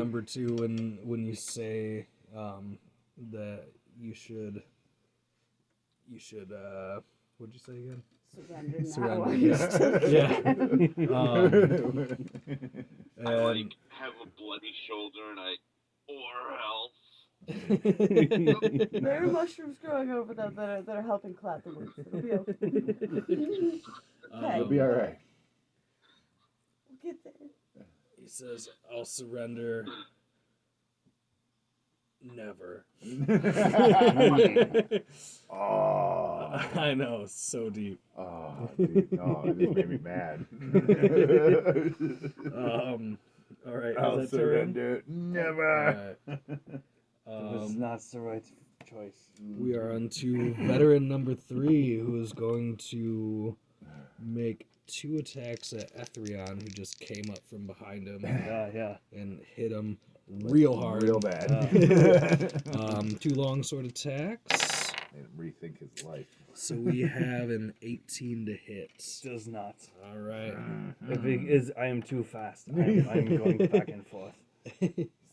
number 2 when you say that you should what'd you say again? Surrender. Yeah. I like have a bloody shoulder and or else. There are mushrooms growing over them that are helping cloud the roof. It'll be okay. It'll be all right. We'll get there. He says, "I'll surrender. Never." Oh, I know, so deep. oh, dude, no, it just made me mad. All right, I'll is that Tyrone? surrender. Never. All right. It was not the right choice. We are on to veteran number 3, who is going to make 2 attacks at Etherion, who just came up from behind him Yeah. and hit him real hard. Real bad. 2 longsword attacks. Made him rethink his life. So we have an 18 to hit. Does not. All right. If it is, I am too fast. I'm going back and forth.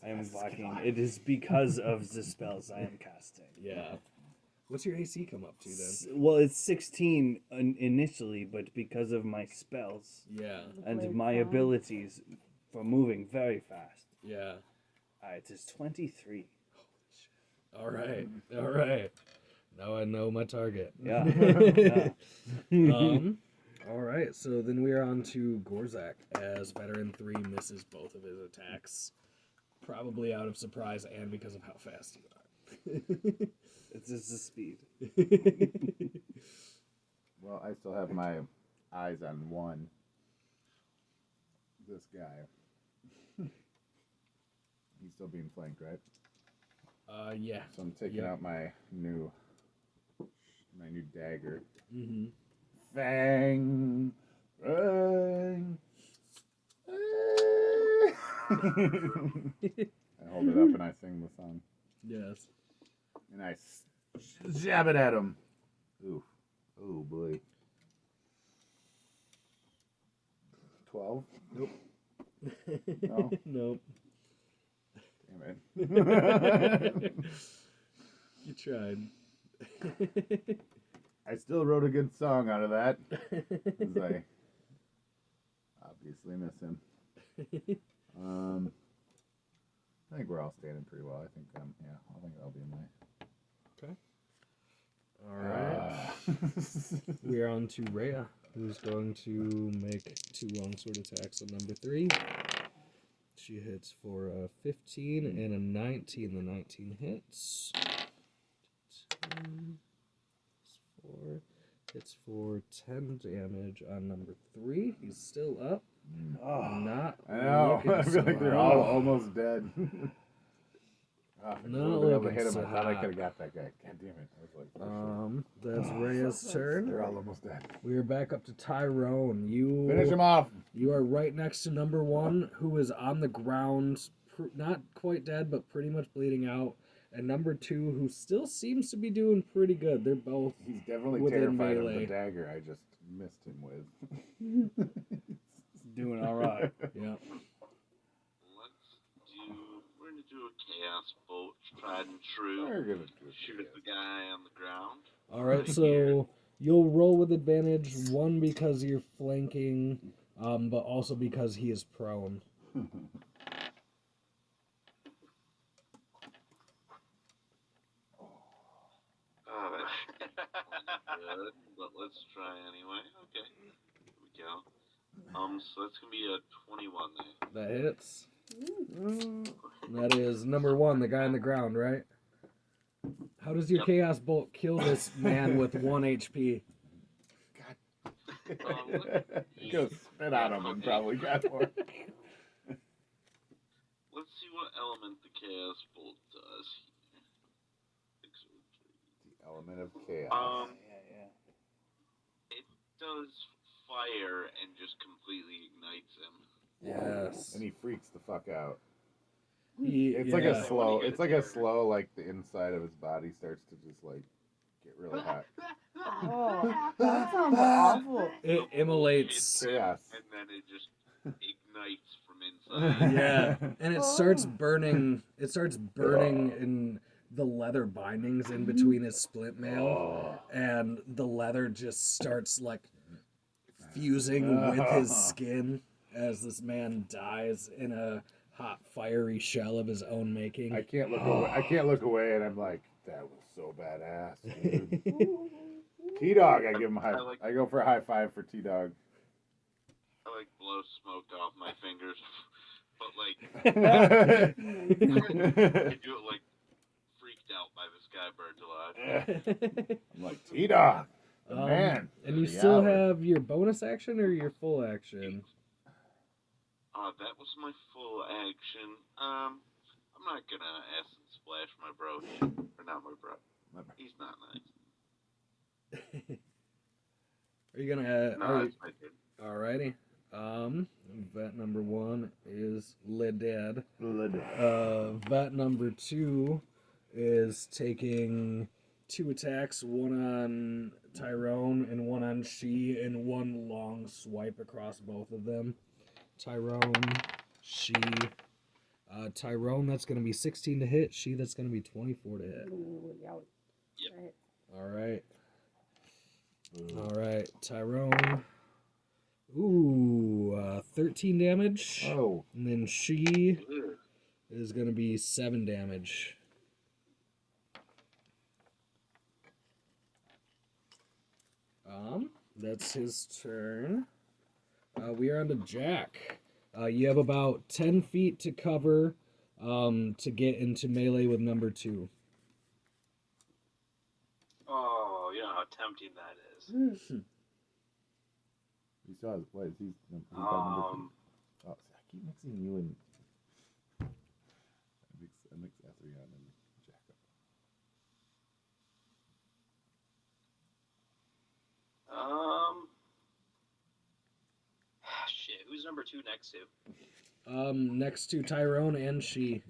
I am blocking. It is because of the spells I am casting. Yeah. What's your AC come up to then? Well, it's 16 initially, but because of my spells Yeah. and my abilities for moving very fast, Yeah. it is 23. All right. All right. Now I know my target. Yeah. All right. So then we are on to Gorzak as veteran 3 misses both of his attacks, probably out of surprise and because of how fast you are. It's just the speed. Well, I still have my eyes on one. This guy. He's still being flanked, right? Yeah. So I'm taking out my new dagger. Mm-hmm. Fang! Fang! I hold it up and I sing the song. Yes. And I jab it at him. Ooh. Oh, boy. 12? Nope. No? Nope. Damn it. You tried. I still wrote a good song out of that. Because I obviously miss him. I think we're all standing pretty well. I think I think I'll be in my... Okay. All right. We are on to Rhea, who's going to make 2 longsword attacks on number 3. She hits for a 15 and a 19. The 19 hits. 4 hits for 10 damage on number 3. He's still up. Oh, Not. I know. I feel like they're all almost dead. If No, I would have looking hit him, so I thought I hot. could have got that guy. God damn it. I was like, That's Rhea's turn. they're all almost dead. We are back up to Tyrone. You Finish him off. You are right next to number 1, who is on the ground, not quite dead, but pretty much bleeding out. And number 2, who still seems to be doing pretty good. They're both He's definitely within terrified melee. of the dagger I just missed him with. doing all right. Yeah. We're gonna do a chaos bolt, tried and true. We're gonna do Shoot the guy on the ground. All right, so you'll roll with advantage, 1 because you're flanking, but also because he is prone. Good, but let's try anyway. Okay, here we go. So that's gonna be a 21 there. That hits. That is number 1, the guy on the ground, right? How does your chaos bolt kill this man with 1 HP? Go spit on him and probably got more. Let's see what element the chaos bolt does here. The element of chaos. It does fire and just completely ignites him. Yes. And he freaks the fuck out. It's It's like a slow, like the inside of his body starts to just like get really hot. Oh, that sounds awful. It immolates. Chaos. And then it just ignites from from inside. Yeah, and it Oh. starts burning. It starts burning in the leather bindings in between his splint mail, and the leather just starts like fusing with his skin as this man dies in a hot, fiery shell of his own making. I can't look away. I can't look away, and I'm like, that was so badass, dude. T-Dog, I give him a high. I go for a high five for T-Dog. I like blow smoke off my fingers, but like I'm I do it like freaked out by this guy burns alive. like, T-Dog, the man. And you the still hour. have your bonus action or your full action? That was my full action. I'm not gonna acid splash my bro. Or not my bro. He's not nice. Are you gonna? No, that's my dude. Alrighty. Vet number 1 is dead. Vet number 2 is taking 2 attacks, one on Tyrone and one on She, and one long swipe across both of them. Tyrone, She. Tyrone, that's going to be 16 to hit. She, that's going to be 24 to hit. Ooh, yow. Yep. Right. Alright. Alright, Tyrone. Ooh, 13 damage. Oh. And then She Ugh. is going to be 7 damage. That's his turn. We are on to Jack. You have about 10 feet to cover to get into melee with number 2. Oh, you know how tempting that is. You saw his plays. He's got number 2. Oh, see, I keep mixing you and I mix Ethereon and Jack up. Shit, who's number 2 next to? Next to Tyrone and She.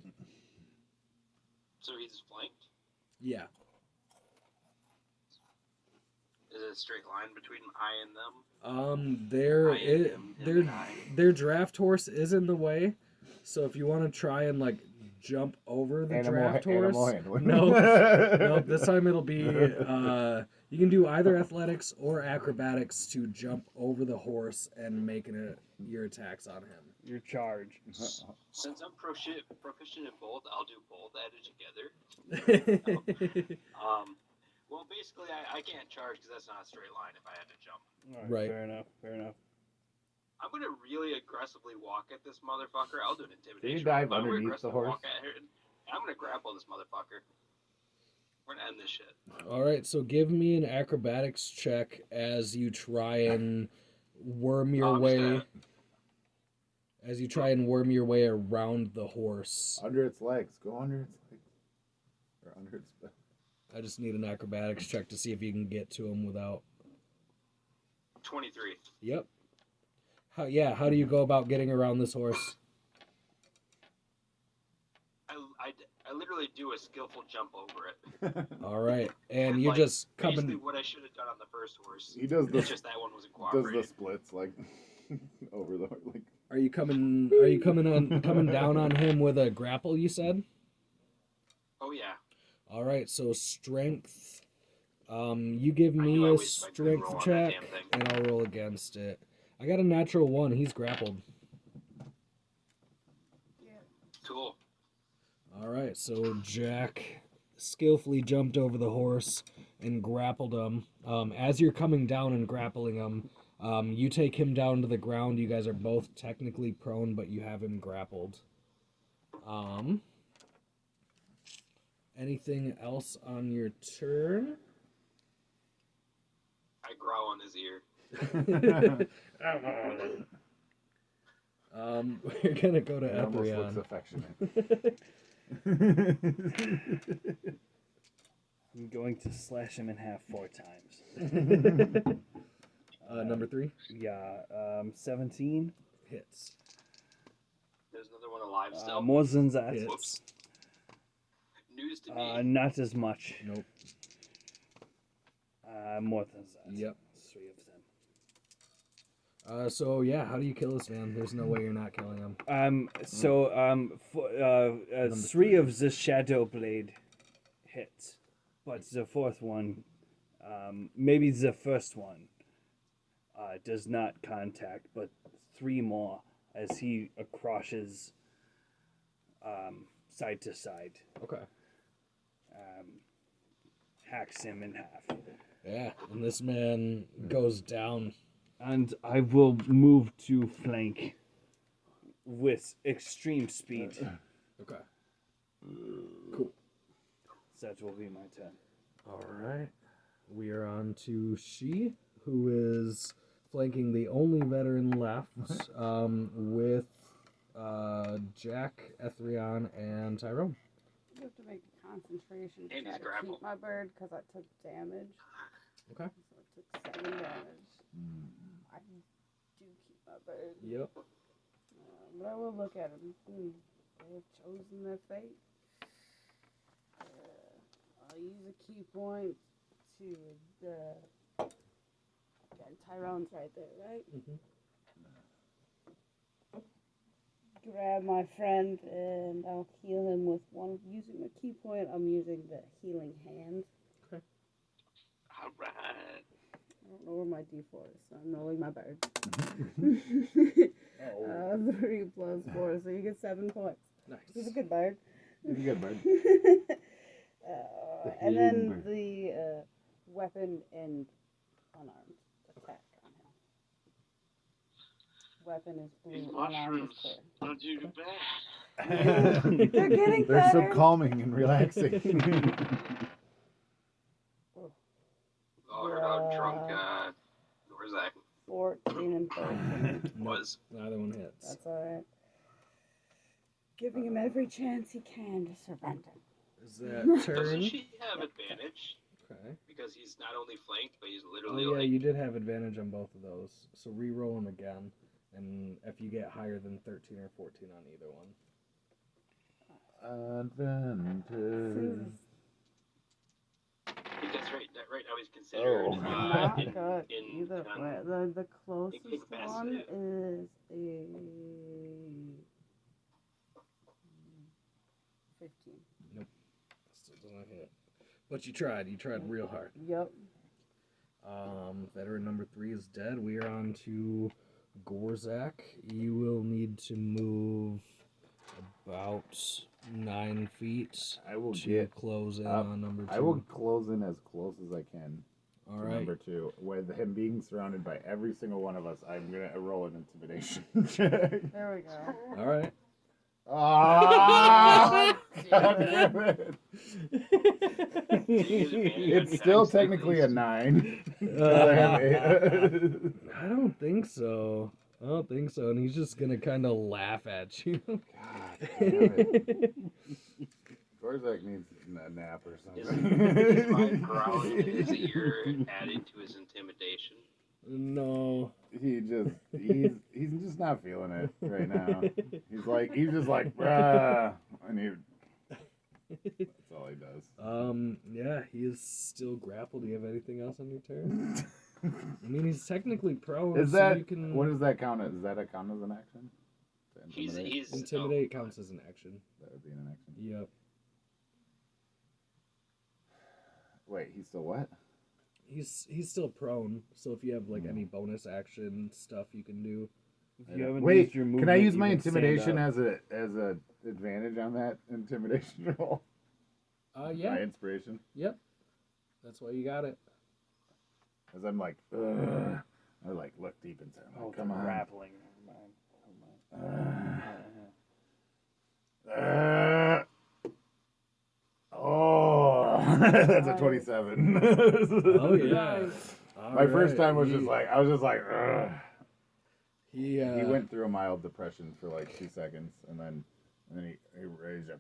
So he's flanked? Yeah. Is it a straight line between I and them? Their draft horse is in the way, so if you want to try and like jump over the draft horse, no, this time it'll be you can do either athletics or acrobatics to jump over the horse and make your attacks on him. Your charge. Since I'm proficient in both, I'll do both added together. Well, basically, I can't charge because that's not a straight line if I had to jump. Right. Fair enough. Fair enough. I'm going to really aggressively walk at this motherfucker. I'll do an intimidation. Can you dive I'm gonna underneath the aggressively horse? walk at her, and I'm going to grapple this motherfucker. We're going to end this shit. All right, so give me an acrobatics check as you try and worm your way. As you try and worm your way around the horse. Under its legs. Go under its legs. Or under its back. I just need an acrobatics check to see if you can get to him without. 23. Yep. How do you go about getting around this horse? I literally do a skillful jump over it. All right, and you're Like, just basically coming. what I should have done on the first horse. He does It's just that one wasn't cooperating. the splits like over the like. Are you coming down on him with a grapple? You said. Oh yeah. All right, so strength. You give I me knew I a wasted my good roll strength on that check, damn thing. and I'll roll against it. I got a natural 1. He's grappled. Cool. All right, so Jack skillfully jumped over the horse and grappled him. As you're coming down and grappling him, you take him down to the ground. You guys are both technically prone, but you have him grappled. Anything else on your turn? I growl in his ear. We're gonna go to It almost looks Ethereon. affectionate. I'm going to slash him in half 4 times. Number 3 Yeah, 17 hits. There's another one alive still. more than that. Hits. Whoops. News to me. Not as much. Nope. More than that. Yep. 3 of them. So yeah, how do you kill this man? There's no way you're not killing him. Three of the shadow blade hits, but the fourth one, maybe the first one, does not contact, but three more as he crosses side to side, Okay. hacks him in half. Yeah, and this man goes down. And I will move to flank with extreme speed. Okay. Cool. That will be my turn. All right. We are on to She, who is flanking the only veteran left, with Jack, Ethrion, and Tyrone. I have to make a concentration to And try he's to grappled. keep my bird because I took damage. Okay. So I took 7 damage. I do keep my bird. Yep. But I will look at him. They have chosen their fate. I'll use a key point to the... Okay, Tyrone's right there, right? Mm-hmm. Grab my friend and I'll heal him with one. Using a key point, I'm using the healing hand. All right. I don't know where my D4 is, so I'm rolling my bird. Oh. 3 plus 4, so you get 7 points. Nice. He's a good bird. He's a good bird. And then healing bird. the weapon and unarmed attack on him. Weapon is These blue, unarmed is mushrooms clear. don't do too bad. They're getting They're so better. calming and relaxing. Oh, I heard how drunk, where's that 14 and 13. was? Neither one hits. That's alright. Giving him every chance he can to surrender. Is that Doesn't turn? she have advantage? Okay. Because he's not only flanked, but he's Oh literally yeah, like... you did have advantage on both of those. So re-roll them again, and if you get higher than 13 or 14 on either one. Advantage. Because right now he's considered Oh. Not in, good. in Either con- way. The closest one incapacitated. is a 15. Still doesn't hit. But you tried. You tried real hard. Yep. Veteran number 3 is dead. We are on to Gorzak. You will need to move about 9 feet I will to get close in up. on number 2. I will close in as close as I can. All to right. Number 2, with him being surrounded by every single one of us, I'm gonna roll an intimidation check. There we go. All right. Ah! God damn it. It's still technically a 9. I don't think so. I don't think so. And he's just gonna kind of laugh at you. God damn it. Gorzak needs a nap or Is my something. growl in his ear added to his intimidation? No. He's just not feeling it right now. He's just like, bruh. That's all he does. Yeah, he is still grappled. Do you have anything else on your turn? I mean, he's technically prone. Is so that you can... what does that count as? Does that count as an action? To He's Intimidate counts as an action. That would be an action. Yep. Wait, he's still what? He's still prone. So if you have like any bonus action stuff you can do. If you haven't Wait, used your can movement, I use you my can stand intimidation up. as a advantage on that intimidation roll? Yeah. My inspiration. Yep. That's why you got it. As I'm like, ugh. I like look deep inside. I'm Oh, like, come on. grappling. Never mind. Oh, that's a 27. Oh yeah. My first time was just like, I was just like, ugh. He He went through a mild depression for like 2 seconds, and then he raised up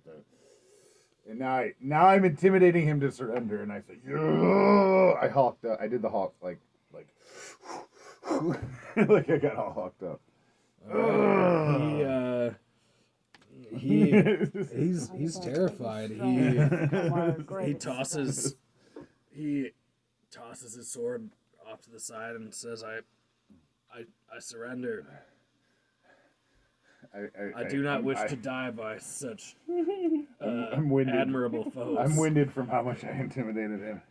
and now I'm intimidating him to surrender, and I said, yeah. I hawked up. I did the hawk like like I got all hawked up. He's terrified. He tosses his sword off to the side and says, I surrender. I do not wish to die by such I'm winded. admirable foes. I'm winded from how much I intimidated him.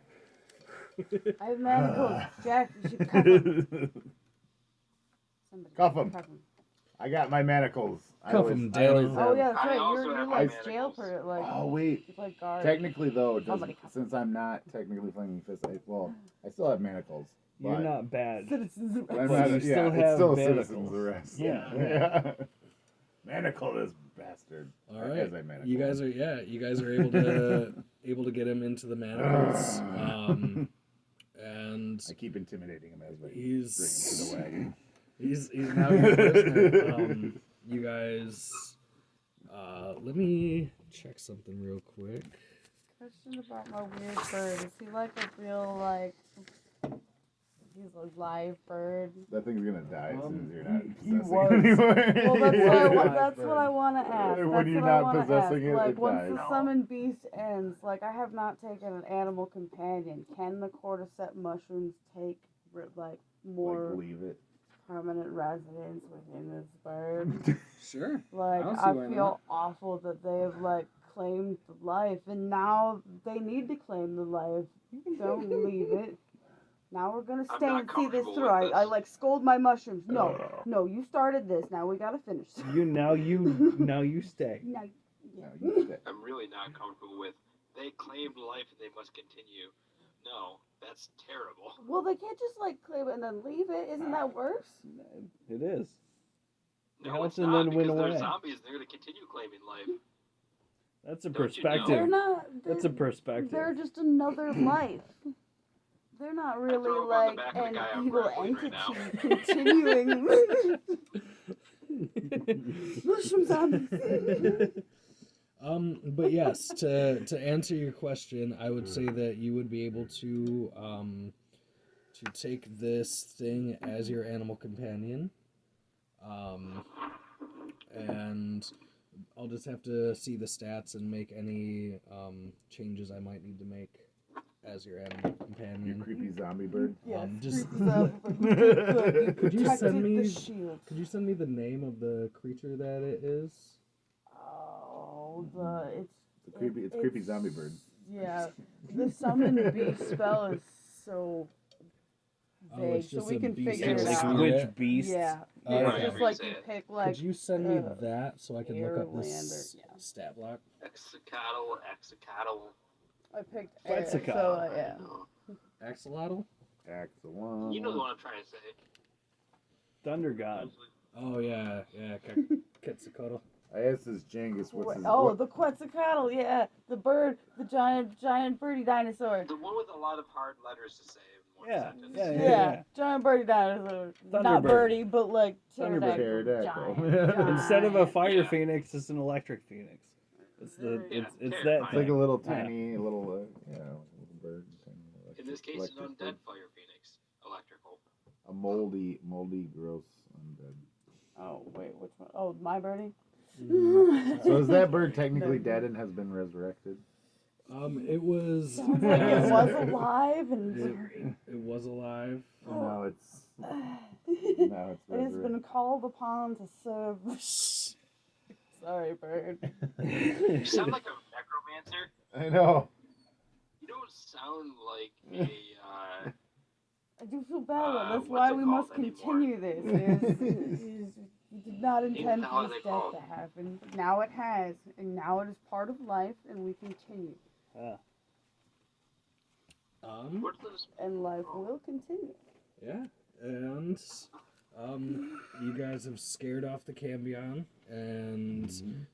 I have manacles. Jack, you should cuff him. Somebody Cuff him. I got my manacles. Cuff him, I always Daniel. Oh have- yeah, that's I right. also You're have like my jail manacles. for like. Oh wait. You're like guard. Technically though, it doesn't, Somebody cuff since I'm not technically flaming fist, I still have manacles. You're but not bad. Citizens. I'm But not, you yeah, still it's have still a manacles. citizen's arrest. Yeah. Yeah. Manacle this bastard. All As right, I manacle you guys him. are able to get him into the manacles, and I keep intimidating him as I bring him he's to the wagon. he's now your prisoner. You guys, let me check something real quick. Question about my weird bird. Is he like a real like? He's a live bird. That thing's gonna die as soon as you're not he possessing was. it anymore. Well, Yeah. that's what I want to ask. When That's you're what I not wanna possessing ask. it, Like it once dies. the summon beast ends, like I have not taken an animal companion. Can the cordyceps mushrooms take like more Like, leave it. permanent residence within this bird? Sure. Like I don't see I why feel not. awful that they have like claimed the life, and now they need to claim the life. Don't leave it. Now we're gonna I'm stay not and see this comfortable through. with I this. like scold my mushrooms. No, you started this. Now we gotta finish. Now you stay. Now, No, you stay. I'm really not comfortable with. They claimed life and they must continue. No, that's terrible. well, they can't just like claim it and then leave it. Isn't that worse? It is. No, Helps it's and not then win because away. they're zombies. They're going to continue claiming life. That's a Don't you know? They're perspective. not. That's a perspective. They're just another life. They're not really throw 'em on the like back of the an guy I'm evil grappling right entity continuing. Mushroom zombies. But yes, to answer your question, I would say that you would be able to take this thing as your animal companion, and I'll just have to see the stats and make any changes I might need to make as your animal You companion. creepy zombie bird. Yes, Just- could you send me- the shield. Could you send me the name of the creature that it is? Oh, It's creepy zombie bird. Yeah, the summon beast spell is so Oh, vague, it's so just we a can beast figure that it looks out. weird. Which beast? Yeah, Oh, it's okay. just like Say you it. pick like. Could you send me uh, that so I can look up this Airlander, yeah. stat block? Exocatl. I picked Quetzalcoatl. so yeah. Axolotl? Axolotl. You know the one I'm trying to say. Thunder God. Oh yeah, Quetzalcoatl. I asked this Jengus what's his. Oh, what- the Quetzalcoatl, yeah, the bird, the giant birdie dinosaur. The one with a lot of hard letters to say in one Yeah, sentence. yeah, Yeah, giant birdie dinosaur. Not Thunderbird. birdie, but like Thunderbird. pterodactyl. Pterodactyl. Instead of a fire Yeah. phoenix, it's an electric phoenix. It's the Yeah, it's that terrifying. It's like a little Yeah. tiny little little bird. Tiny In this case, electric an undead bird. fire phoenix. Electrical. A moldy, gross undead. Oh wait, which one? Oh, my birdie. So is that bird technically dead and has been resurrected? It was. Sounds like it was alive and It was alive. And now it's it has resurrected. been called upon to serve. Sorry, bird. You sound like a necromancer. I know. You don't sound like a. I do feel bad. About it. That's what's why it we called must continue this. We did not intend hell for are this they death called? to happen. But now it has, and now it is part of life, and we continue, What are those? and life will continue. Yeah, and you guys have scared off the Cambion and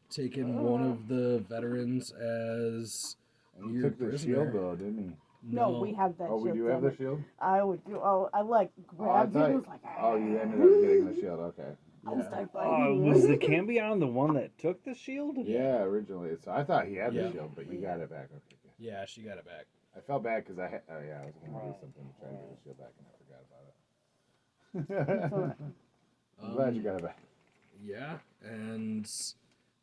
taken one of the veterans as And he your took the prisoner. shield though, didn't he? No, we have that. Oh, we shield do have done. the shield. I would do. Oh, I like Oh, I grabbed it. thought- And was like, Oh, you ended up getting the shield. Okay. I was like, was the Cambion the one that took the shield? Yeah, originally. So I thought he had Yeah. the shield, but you got it back. Okay. Good. Yeah, she got it back. I felt bad because I had. Oh yeah, I was gonna do something to try to get the shield back, and I forgot about it. I'm glad you got it back. Yeah, and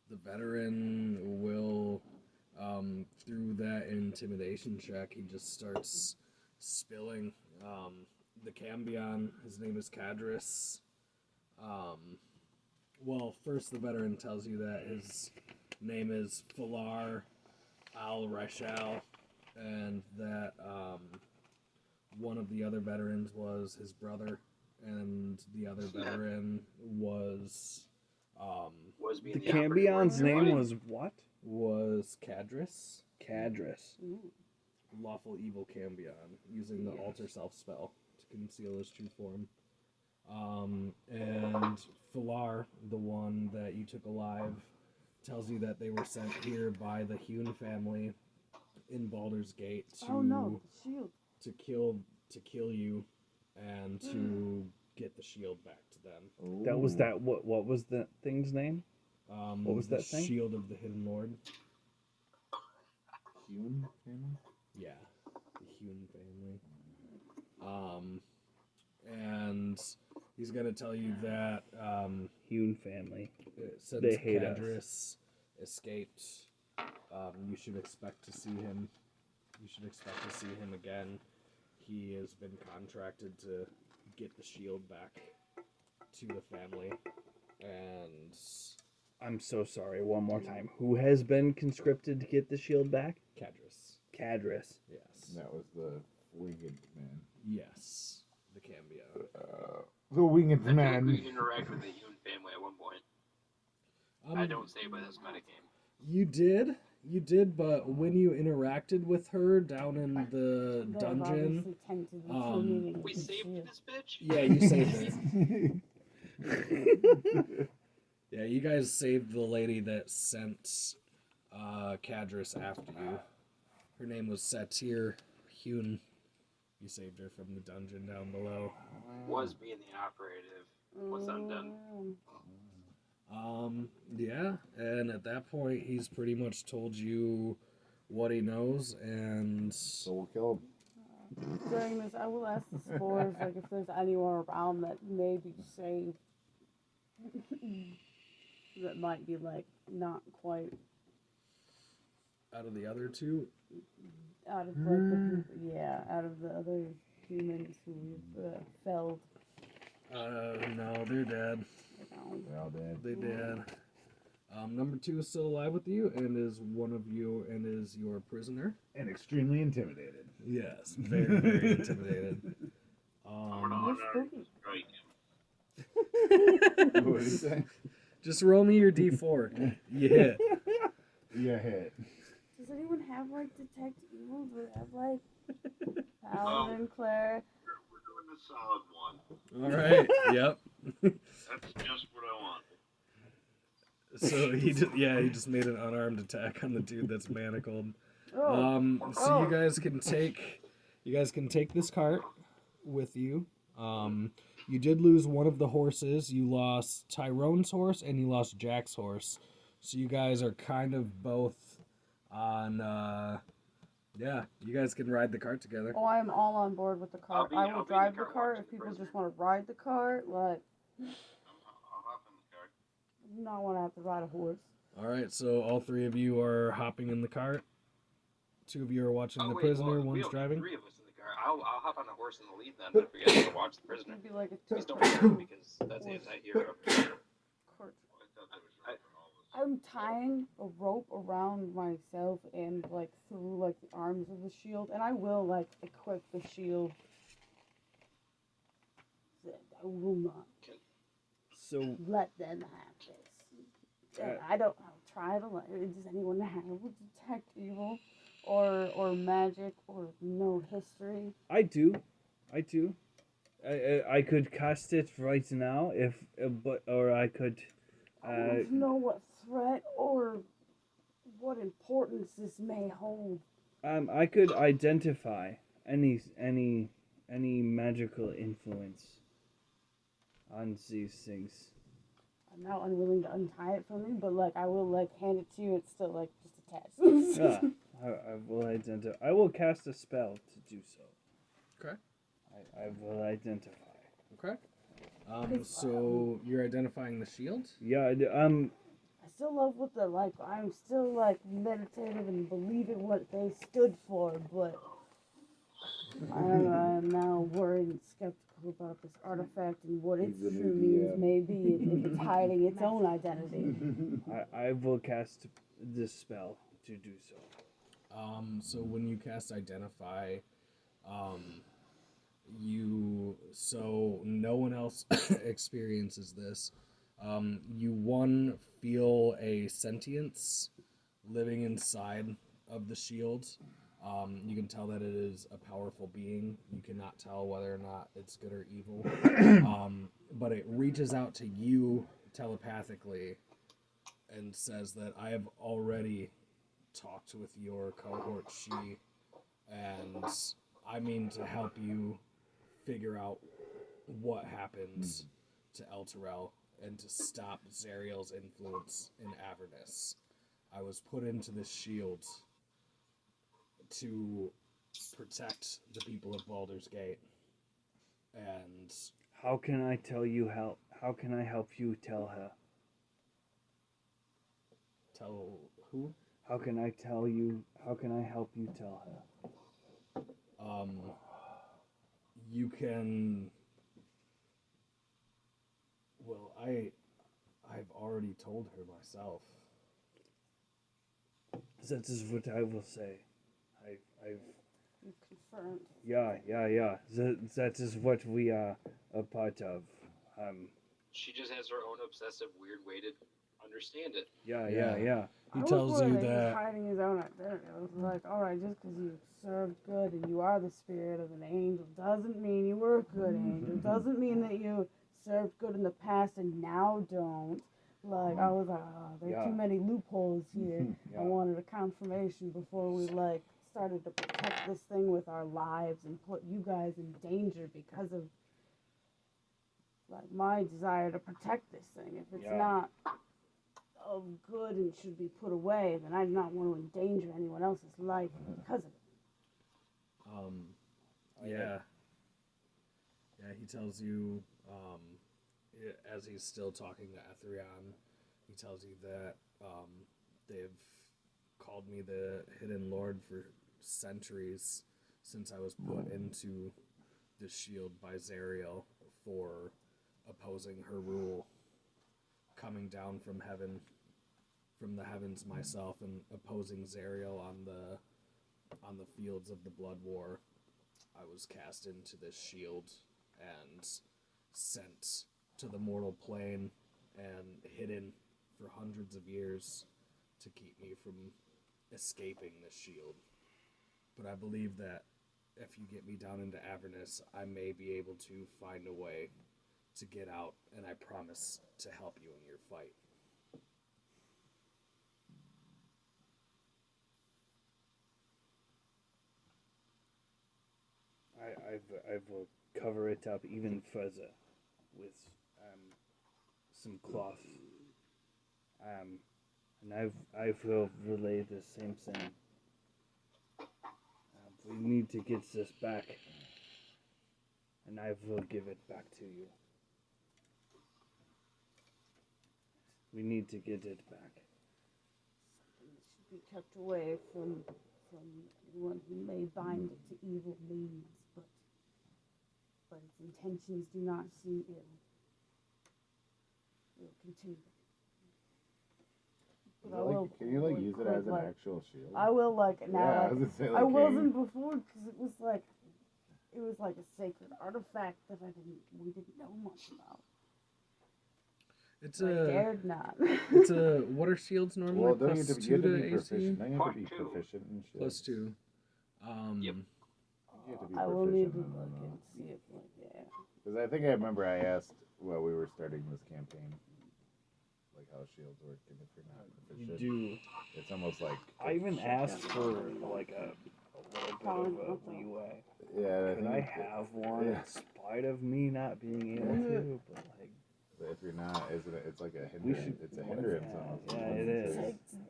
the veteran will, through that intimidation check, he just starts spilling the Cambion. His name is Cadris. Well, first the veteran tells you that his name is Falar al-Rashal, and that one of the other veterans was his brother, and the other veteran was being The operative Cambion's word. name was what? Cadris. Cadris. Ooh. Lawful evil Cambion, using the alter self spell to conceal his true form. And Falar, the one that you took alive, tells you that they were sent here by the Hune family in Baldur's Gate to Oh no, the shield. to kill you and to get the shield back to them. That was that. What was the thing's name? What was the that thing? Shield of the Hidden Lord. Hune family? Yeah, the Hune family. And he's gonna tell you that Hune family. since They hate Cadris escaped, you should expect to see him. You should expect to see him again. He has been contracted to get the shield back to the family, and I'm so sorry. One more time. Who has been conscripted to get the shield back? Cadris. Cadris. Yes. That was the winged man. Yes. The Cambion. The winged I feel like man. we interact with the human family at one point. I don't say by this metagame. You did, but when you interacted with her down in the They've dungeon, obviously tended to tuning We into saved shield. this bitch? yeah, you saved it. Yeah, you guys saved the lady that sent Cadris after you. Her name was Satir Hune. You saved her from the dungeon down below. Was being the operative. What's undone? Yeah, and at that point, he's pretty much told you what he knows, and So we'll kill him. During this, I will ask the spores, like, if there's anyone around that may be safe. That might be, like, not quite out of the other two, out of, like, the people, out of the other humans who felled. no, they're dead. They're all dead. They did. Number 2 is still alive with you, and is one of you, and is your prisoner. And extremely intimidated. Yes, very, very intimidated. I'm gonna You're unarmed spooky. strike him. What did he say? Just roll me your D4. You hit. You hit. Does anyone have, like, detect evil? Do they have, like, paladin, cleric? We're doing a solid one. All right. Yep. That's just what I wanted. So he just made an unarmed attack on the dude that's manacled. Oh. So you guys can take this cart with you. You did lose one of the horses. You lost Tyrone's horse and you lost Jack's horse. So you guys are kind of both on. You guys can ride the cart together. Oh, I'm all on board with the cart. I will I'll be in drive the the cart cart watching if people the just want to ride the cart. Like, I'll hop in the car. I do not want to have to ride a horse. All right. So all 3 of you are hopping in the cart. 2 of you are watching the prisoner. One's driving. 3 of us in the car. I'll hop on the horse in the lead then if we guys want to watch the prisoner. It'd be like a Please don't two-cart shoot because that's anti-hero. cart. I thought that was right for all of us. I'm tying a rope around myself and, like, through, like, the arms of the shield, and I will, like, equip the shield. I will not So let them have this. And I'll try to let. Does anyone have detect evil, or magic, or no history? I do. I could cast it right now or I could. I don't know what threat or what importance this may hold. I could identify any magical influence on these things. I'm now unwilling to untie it from you, but, like, I will, like, hand it to you. It's still, like, just attached. I will identify. I will cast a spell to do so. Okay. I will identify. Okay. So you're identifying the shield? Yeah. I still love what they're like. I'm still, like, meditative and believe in what they stood for, but I'm now worried and skeptical about this artifact and what its He's the new true means DM. may be, and if it's hiding its own identity. I will cast this spell to do so. So when you cast Identify, so no one else experiences this. You feel a sentience living inside of the shield. You can tell that it is a powerful being. You cannot tell whether or not it's good or evil. But it reaches out to you telepathically and says that I have already talked with your cohort She, and I mean to help you figure out what happens to El Terrell and to stop Zariel's influence in Avernus. I was put into this shield to protect the people of Baldur's Gate. And How can I tell you how can I help you tell her? tell who? How can I help you tell her? You can. Well, I've already told her myself. That is what I will say. I've You confirmed. yeah. That is what we are a part of. She just has her own obsessive, weird way to understand it. Yeah. He I was tells worried you that he was that hiding his own identity. I was like, all right, just because you served good and you are the spirit of an angel doesn't mean you were a good angel. Doesn't mean that you served good in the past and now don't. Like, I was like, oh, there are too many loopholes here. Yeah. I wanted a confirmation before we, like, started to protect this thing with our lives and put you guys in danger because of, like, my desire to protect this thing. If it's not of good and should be put away, then I do not want to endanger anyone else's life because of it. Yeah, he tells you, as he's still talking to Etherion, he tells you that they've called me the Hidden Lord for centuries since I was put into the shield by Zariel for opposing her rule, coming down from heaven, from the heavens myself, and opposing Zariel on the fields of the Blood War. I was cast into this shield and sent to the mortal plane and hidden for hundreds of years to keep me from escaping this shield. But I believe that if you get me down into Avernus, I may be able to find a way to get out, and I promise to help you in your fight. I will cover it up even further with some cloth. And I will relay the same thing. We need to get this back, and I will give it back to you. We need to get it back. It should be kept away from anyone who may bind it to evil means, but its intentions do not seem ill. We'll continue. But Can you use it as an actual shield? I will now. Yeah, I was gonna say, I wasn't before because it was like a sacred artifact that we didn't know much about. It's I dared not. It's a. What are shields normally? Well, don't you Plus have to 2 be to AC? proficient? Don't you have to be +2. proficient in shield? Plus 2. Yep. You have to be I will need to proficient, I look don't know. and see if Because I think I remember I asked while we were starting this campaign, like how shields work, and if you're not You proficient, do. it's almost like I even asked for like a little bit of a leeway. yeah. Could I have one in spite of me not being able to? But like, But if you're not, isn't it? It's like a We hindrance. should- It's a hindrance almost. yeah, it is.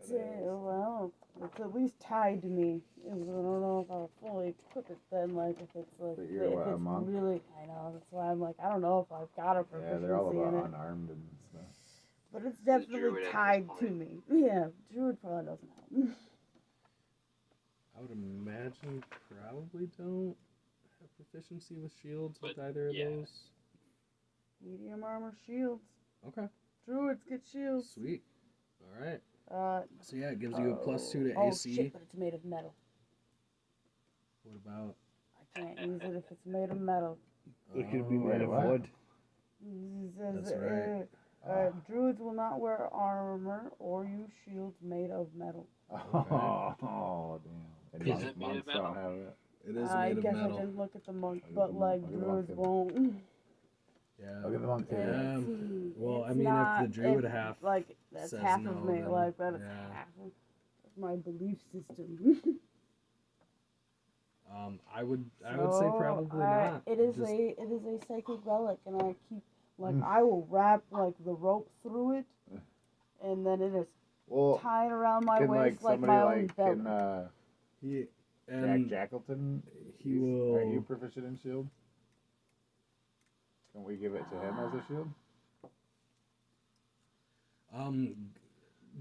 well, it's at least tied to me. I don't know if I'll fully equip it then. Like if it's like But you're if what, a it's monk? really, I know that's why I'm like I don't know if I've got a Yeah, proficiency they're all in about it, unarmed and stuff. but it's druid definitely at this tied to point. me. Yeah, druid probably doesn't help. I would imagine probably don't. proficiency with shields with But, either of yeah. those? Medium armor shields. Okay, Druids get shields. sweet. All right. So yeah, it gives you a +2 to oh, AC. shit, but it's made of metal. What about? I can't use it if it's made of metal. It could be wait, made of what? wood. It says, That's right. druids will not wear armor or use shields made of metal. Oh, damn. And Is it made monks of don't metal? have it. It is I made of guess metal. I didn't look at the monk, Look at but the like monk, look at the monk druids too. won't. Yeah. Look at the monk too. Yeah. Well, I It's mean, if the not- druid if, half like that's says half no, of me, then- like that is yeah. half of my belief system. I would say probably not. It is Just- a sacred relic, and I keep like I will wrap like the rope through it, and then it is Well, tied around my can waist like somebody my own can belt. he Jack and Jackleton? he Aren't you will. proficient in shield? Can we give it to him as a shield?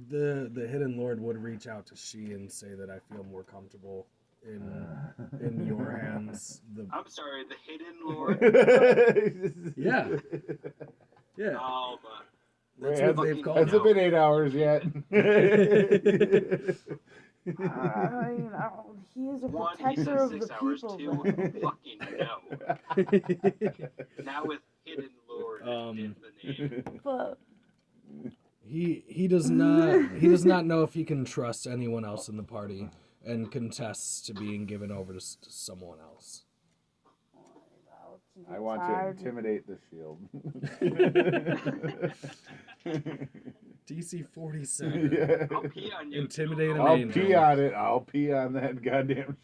The hidden lord would reach out to she and say that I feel more comfortable in your hands. I'm sorry, the hidden lord. Yeah. Yeah. That's Wait, what they've called has it it. been 8 hours yet? He is a One, he protector said of 6 the hours. people. Two, though. fucking no. Now with hidden lord in the name. But He does not know if he can trust anyone else in the party and contests to being given over to someone else. I want to intimidate the shield. DC 47. Yeah. I'll pee on you. Intimidate Dude. an I'll angel. pee on it. I'll pee on that goddamn